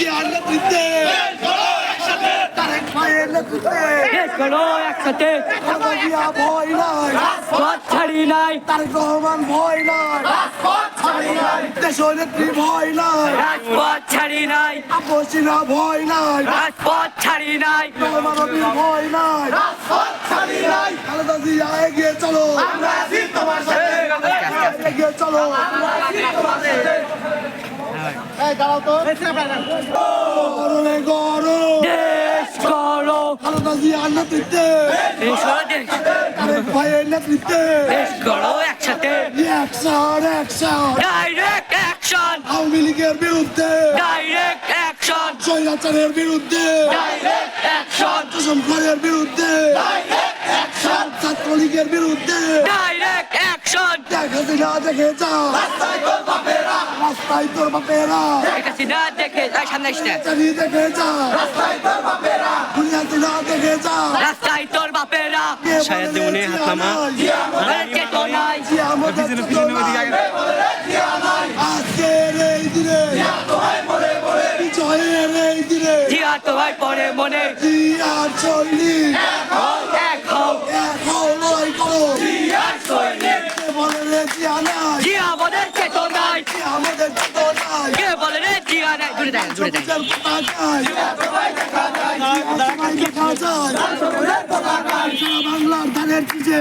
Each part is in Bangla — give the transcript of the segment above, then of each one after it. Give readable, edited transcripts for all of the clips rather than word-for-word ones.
জিয়ার নেতৃত্বে তারেক ভাইয়ের নেতৃত্বে দেশ গড়ো একসাথে খালেদা জিয়া ভয় নাই পথ ছাড়ি নাই তারেক রহমান ভয় নাই দেশ নেত্রী ভয় নাই রাজপথ ছাড়ি নাই আপসিনা ভয় নাই রাজপথ ছাড়ি নাই মানবীর ভয় নাই খালেদা জিয়া এগিয়ে চলো এগিয়ে চলো গরমে গরম দেশ গড়ো খালেদা জিয়ার নেতৃত্বে দেশ গড়ো দেশ তারেক ভাইয়ের নেতৃত্বে দেশ গড়ো একসাথে action action direct action Awami লীগের বিরুদ্ধে ডাইরেক্ট অ্যাকশন স্বৈরাচারের বিরুদ্ধে ডাইরেক্ট অ্যাকশন দূষণখোরের বিরুদ্ধে ছাত্রলীগের বিরুদ্ধে ডাইরেক্ট অ্যাকশন দেখা দিনা দেখে যা রাস্তায় তোর বাপেরা ঠিক আছে না দেখে যাই সামনে আসতে চালিয়ে দেখে যা দুনিয়া দিনা দেখে যা রাস্তায় তোর বাপেরা শায়াদ দেবনে হাত নামা আমাদের চেতনায় আজকের এই দিনে বিজয়ের এই দিনে জিয়া তো ভাই পরে মনে জিয়ার সৈনিক এক হও এক হও লড়াই করো জিয়ার সৈনিক কে বলে রে জিয়া নাই জিয়া আমাদের চেতনায় জিয়া আমাদের চেতনায় কে বলে রে জিয়া নাই জুড়ে দেয় জুড়ে দেয় সবুজের পতাকায় সবাই দেখা যায় সারা বাংলার ধানের শীষে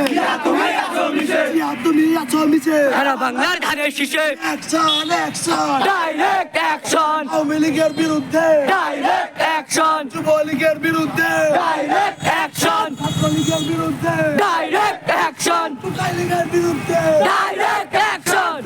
জিয়া তুমি আছো মিশে সারা বাংলার ধানের শীষে action action direct action Awami লীগের বিরুদ্ধে ডাইরেক্ট অ্যাকশন যুবলীগের বিরুদ্ধে ডাইরেক্ট অ্যাকশন ছাত্রলীগের বিরুদ্ধে ডাইরেক্ট অ্যাকশন তুতাই লীগের বিরুদ্ধে ডাইরেক্ট অ্যাকশন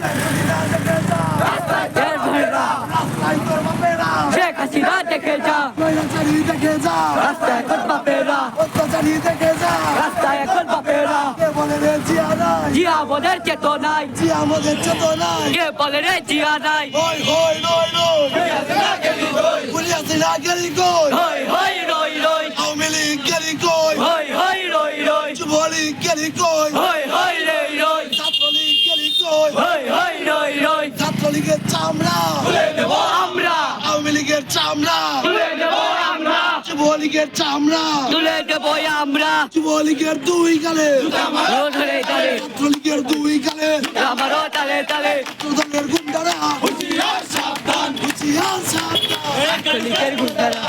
রাস্তায় তোর বাপেরা শেখ হাসিনা দেখে যা নৈরাচারী দেখে যা রাস্তায় এখন বাপেরা অত্যাচারী দেখে যা রাস্তায় এখন বাপেরা কে বলে রে জিয়া নাই জিয়া আমাদের চেতনায় জিয়া আমাদের চেতনায় কে বলে রে জিয়া নাই হই হই নই নই পুলিয়াসিনা গেলি কই হই হই রই রই আওয়ামী লীগ গেলি কই হই হই রই রই যুবলীগ গেলি কই হই হই রই রই ছাত্রলীগ গেলি কই হই হই রই রই ছাত্রলীগের চামড়া তুলে নেব আমরা আওয়ামী লীগের চামড়া তুলে নেব আমরা যুবলীগের চামড়া তুলে নেব আমরা যুবলীগের দুই গালে ধরে ধরে ছাত্রলীগের দুই গালে আমারও তালে তালে প্রধানের গুন্ডারা হুঁশিয়ার সাবধান লিখের গুন্ডারা